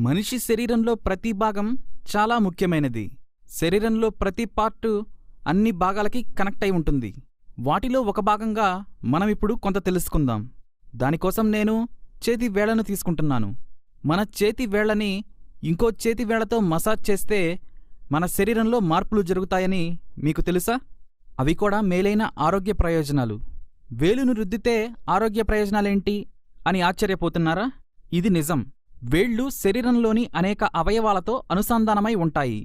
మనిషి శరీరంలో ప్రతి భాగం చాలా ముఖ్యమైనది. శరీరంలో ప్రతి పార్టు అన్ని భాగాలకి కనెక్ట్ అయి ఉంటుంది. వాటిలో ఒక భాగంగా మనమిప్పుడు కొంత తెలుసుకుందాం. దానికోసం నేను చేతి వేళ్లను తీసుకుంటున్నాను. మన చేతి వేళ్లని ఇంకో చేతి వేళ్లతో మసాజ్ చేస్తే మన శరీరంలో మార్పులు జరుగుతాయని మీకు తెలుసా? అవి కూడా మేలైన ఆరోగ్య ప్రయోజనాలు. వేలును రుద్దితే ఆరోగ్య ప్రయోజనాలేంటి అని ఆశ్చర్యపోతున్నారా? ఇది నిజం. వేళ్లు శరీరంలోని అనేక అవయవాలతో అనుసంధానమై ఉంటాయి.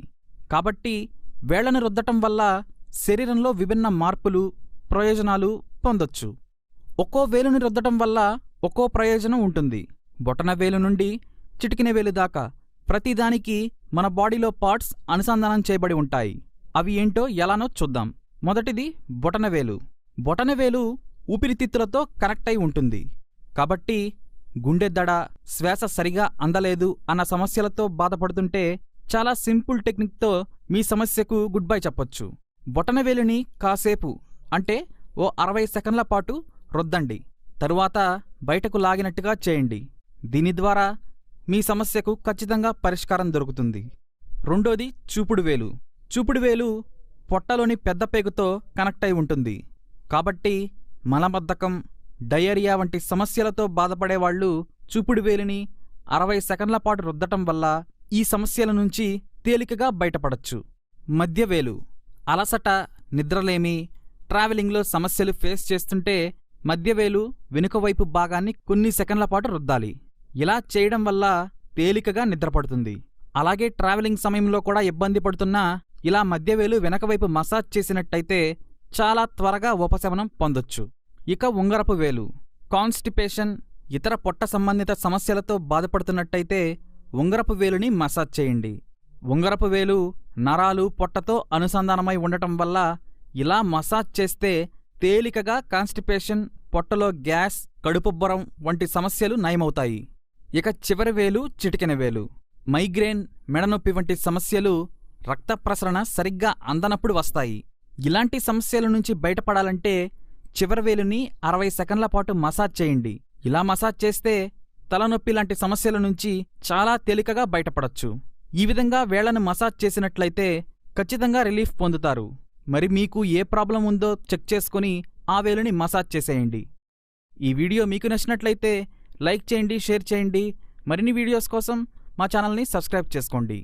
కాబట్టి వేళ్లను రుద్దటం వల్ల శరీరంలో విభిన్న మార్పులు, ప్రయోజనాలు పొందొచ్చు. ఒక్కో వేలుని రుద్దటం వల్ల ఒక్కో ప్రయోజనం ఉంటుంది. బొటన వేలు నుండి చిటికిన వేలు దాకా ప్రతిదానికి మన బాడీలో పార్ట్స్ అనుసంధానం చేయబడి ఉంటాయి. అవి ఏంటో ఎలానో చూద్దాం. మొదటిది బొటనవేలు. బొటనవేలు ఊపిరితిత్తులతో కనెక్ట్ అయి ఉంటుంది. కాబట్టి గుండె దడ, శ్వాస సరిగా అందలేదు అన్న సమస్యలతో బాధపడుతుంటే చాలా సింపుల్ టెక్నిక్తో మీ సమస్యకు గుడ్ బై చెప్పొచ్చు. బొటనవేలుని కాసేపు అంటే ఓ 60 సెకండ్ల పాటు రుద్దండి. తరువాత బయటకు లాగినట్టుగా చేయండి. దీని ద్వారా మీ సమస్యకు ఖచ్చితంగా పరిష్కారం దొరుకుతుంది. రెండోది చూపుడు వేలు. చూపుడు వేలు పొట్టలోని పెద్ద పేగుతో కనెక్ట్ అయి ఉంటుంది. కాబట్టి మలబద్ధకం, డయేరియా వంటి సమస్యలతో బాధపడేవాళ్లు చూపుడు వేలిని 60 సెకండ్ల పాటు రుద్దటం వల్ల ఈ సమస్యల నుంచి తేలికగా బయటపడచ్చు. మధ్యవేలు. అలసట, నిద్రలేమి, ట్రావెలింగ్లో సమస్యలు ఫేస్ చేస్తుంటే మధ్యవేలు వెనుకవైపు భాగాన్ని కొన్ని సెకండ్ల పాటు రుద్దాలి. ఇలా చేయడం వల్ల తేలికగా నిద్రపడుతుంది. అలాగే ట్రావెలింగ్ సమయంలో కూడా ఇబ్బంది పడుతున్నా ఇలా మధ్యవేలు వెనకవైపు మసాజ్ చేసినట్టయితే చాలా త్వరగా ఉపశమనం పొందొచ్చు. ఇక ఉంగరపు వేలు. కాన్స్టిపేషన్, ఇతర పొట్ట సంబంధిత సమస్యలతో బాధపడుతున్నట్టయితే ఉంగరపు వేలుని మసాజ్ చేయండి. ఉంగరపు వేలు నరాలు, పొట్టతో అనుసంధానమై ఉండటం వల్ల ఇలా మసాజ్ చేస్తే తేలికగా కాన్స్టిపేషన్, పొట్టలో గ్యాస్, కడుపుబ్బరం వంటి సమస్యలు నయమవుతాయి. ఇక చివరి వేలు చిటికెన వేలు. మైగ్రేన్, మెడనొప్పి వంటి సమస్యలు రక్త ప్రసరణ సరిగ్గా అందనప్పుడు వస్తాయి. ఇలాంటి సమస్యల నుంచి బయటపడాలంటే చివరి వేలుని 60 సెకండ్ల పాటు మసాజ్ చేయండి. ఇలా మసాజ్ చేస్తే తలనొప్పి లాంటి సమస్యల నుంచి చాలా తేలికగా బయటపడచ్చు. ఈ విధంగా వేళ్లను మసాజ్ చేసినట్లయితే ఖచ్చితంగా రిలీఫ్ పొందుతారు. మరి మీకు ఏ ప్రాబ్లం ఉందో చెక్ చేసుకుని ఆ వేలుని మసాజ్ చేసేయండి. ఈ వీడియో మీకు నచ్చినట్లయితే లైక్ చేయండి, షేర్ చేయండి. మరిన్ని వీడియోస్ కోసం మా ఛానల్ని సబ్స్క్రైబ్ చేసుకోండి.